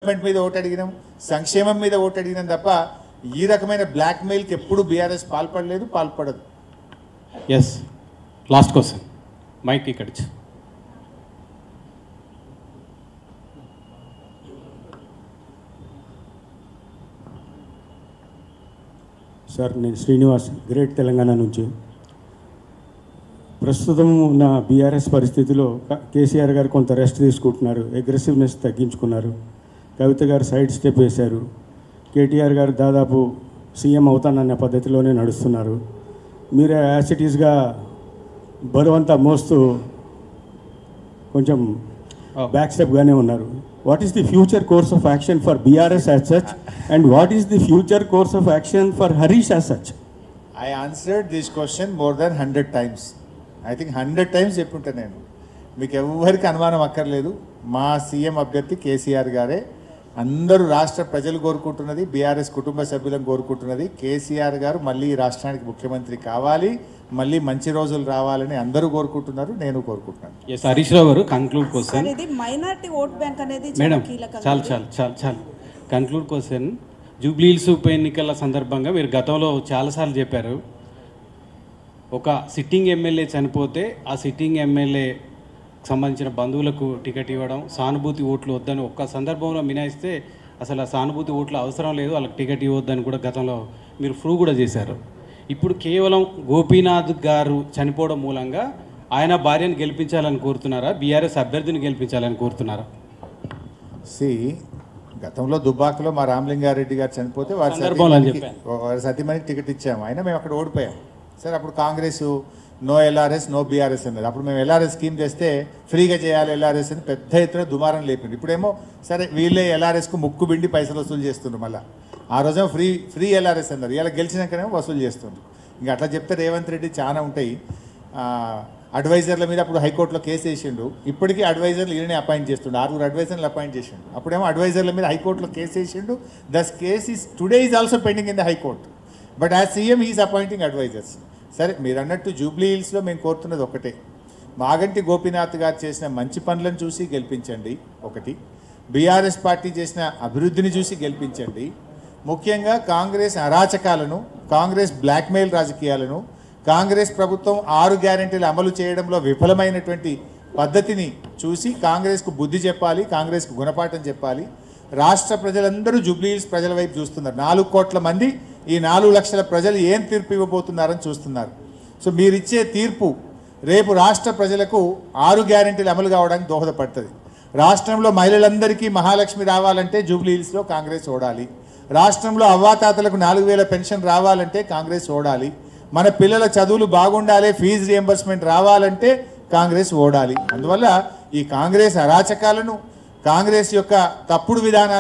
Development మీద vote అడిగినాం, సంక్షేమం మీద ఓటు అడిగినాం తప్ప ఈ రకమైన బ్లాక్ మెయిల్కి ఎప్పుడు బీఆర్ఎస్ పాల్పడలేదు, పాల్పడదు. ఎస్, లాస్ట్ క్వశ్చన్ మైక్ ఇక్కడ సార్. నేను శ్రీనివాస్, గ్రేట్ తెలంగాణ నుంచి. ప్రస్తుతం ఉన్న బీఆర్ఎస్ పరిస్థితిలో కేసీఆర్ గారు కొంత రెస్ట్ తీసుకుంటున్నారు, అగ్రెసివ్నెస్ తగ్గించుకున్నారు. కవిత గారు సైడ్ స్టెప్ వేశారు. కేటీఆర్ గారు దాదాపు సీఎం అవుతానన్న పద్ధతిలోనే నడుస్తున్నారు. మీరు యాసిటీస్గా బరువంతా మోస్తూ కొంచెం బ్యాక్ స్టెప్గానే ఉన్నారు. What is the future course of action for BRS as such and what is the future course of action for Harish as such? I answered this question more than 100 times. I think 100 times చెప్పుంటా నేను. మీకు ఎవరికి అనుమానం అక్కర్లేదు, మా CM అభ్యర్థి కేసీఆర్ గారే. అందరూ రాష్ట్ర ప్రజలు కోరుకుంటున్నది, బీఆర్ఎస్ కుటుంబ సభ్యులను కోరుకుంటున్నది, కేసీఆర్ గారు మళ్ళీ రాష్ట్రానికి ముఖ్యమంత్రి కావాలి, మళ్ళీ మంచి రోజులు రావాలని అందరూ కోరుకుంటున్నారు, నేను కోరుకుంటున్నాను. ఎస్, హరీష్ రావు గారు కంక్లూడ్ క్వశ్చన్. ఇది మైనారిటీ ఓట్ బ్యాంక్ అనేది మేడం చాలు కంక్లూడ్ క్వశ్చన్. జూబ్లీ హిల్స్ ఉప ఎన్నికల సందర్భంగా మీరు గతంలో చాలాసార్లు చెప్పారు, ఒక సిట్టింగ్ ఎమ్మెల్యే చనిపోతే ఆ సిట్టింగ్ ఎమ్మెల్యే సంబంధించిన బంధువులకు టికెట్ ఇవ్వడం, సానుభూతి ఓట్లు వద్దని ఒక్క సందర్భంలో మినాయిస్తే అసలు ఆ సానుభూతి ఓట్లు అవసరం లేదు, వాళ్ళకి టికెట్ ఇవ్వద్దని కూడా గతంలో మీరు ప్రూవ్ కూడా చేశారు. ఇప్పుడు కేవలం గోపీనాథ్ గారు చనిపోవడం మూలంగా ఆయన భార్యను గెలిపించాలని కోరుతున్నారా, బీఆర్ఎస్ అభ్యర్థిని గెలిపించాలని కోరుతున్నారా? గతంలో దుబ్బాకలో మా రామలింగారెడ్డి గారు చనిపోతే వారి సతీమణికి టికెట్ ఇచ్చాము, అయినా మేము అక్కడ ఓడిపోయాం. సరే, అప్పుడు Congress no LRS no BRS అన్నది. అప్పుడు మేము ఎల్ఆర్ఎస్ స్కీమ్ తెస్తే ఫ్రీగా చేయాలి ఎల్ఆర్ఎస్ అని పెద్ద ఎత్తున దుమారం లేపింది. ఇప్పుడేమో సరే వీళ్ళే ఎల్ఆర్ఎస్కు ముక్కు బిండి పైసలు వసూలు చేస్తుండ్రు. మళ్ళీ ఆ రోజు ఫ్రీ ఎల్ఆర్ఎస్ అన్నారు, ఇలా గెలిచినాకనేమో వసూలు చేస్తుండ్రు. ఇంకా అట్లా చెప్తే రేవంత్ రెడ్డి చాలా ఉంటాయి. అడ్వైజర్ల మీద అప్పుడు హైకోర్టులో కేసు వేసిండు, ఇప్పటికీ అడ్వైజర్లు ఈయననే అపాయింట్ చేస్తుండు, 6 అడ్వైజర్లు అపాయింట్ చేసిండు. అప్పుడేమో అడ్వైజర్ల మీద హైకోర్టులో కేసు వేసిండు. This case is today is also pending in the high court, but as CM is appointing advisors. సరే, మీరు అన్నట్టు జూబ్లీ హిల్స్లో మేము కోరుతున్నది ఒకటే, మాగంటి గోపీనాథ్ గారు చేసిన మంచి పనులను చూసి గెలిపించండి ఒకటి, బీఆర్ఎస్ పార్టీ చేసిన అభివృద్ధిని చూసి గెలిపించండి. ముఖ్యంగా కాంగ్రెస్ అరాచకాలను, కాంగ్రెస్ బ్లాక్మెయిల్ రాజకీయాలను, కాంగ్రెస్ ప్రభుత్వం 6 గ్యారెంటీలు అమలు చేయడంలో విఫలమైనటువంటి పద్ధతిని చూసి కాంగ్రెస్కు బుద్ధి చెప్పాలి, కాంగ్రెస్కు గుణపాఠం చెప్పాలి. రాష్ట్ర ప్రజలందరూ జూబ్లీ హిల్స్ ప్రజల వైపు చూస్తున్నారు. 4 కోట్ల మంది, ఈ 4 లక్షల ప్రజలు ఏం తీర్పు ఇవ్వబోతున్నారని చూస్తున్నారు. సో మీరిచ్చే తీర్పు రేపు రాష్ట్ర ప్రజలకు 6 గ్యారెంటీలు అమలు కావడానికి దోహదపడుతుంది. రాష్ట్రంలో మహిళలందరికీ మహాలక్ష్మి రావాలంటే జూబ్లీ హిల్స్లో కాంగ్రెస్ ఓడాలి. రాష్ట్రంలో అవ్వాతాతలకు 4000 పెన్షన్ రావాలంటే కాంగ్రెస్ ఓడాలి. మన పిల్లల చదువులు బాగుండాలి, ఫీజు రియంబర్స్మెంట్ రావాలంటే కాంగ్రెస్ ఓడాలి. అందువల్ల ఈ కాంగ్రెస్ అరాచకాలను, కాంగ్రెస్ యొక్క తప్పుడు విధానాలు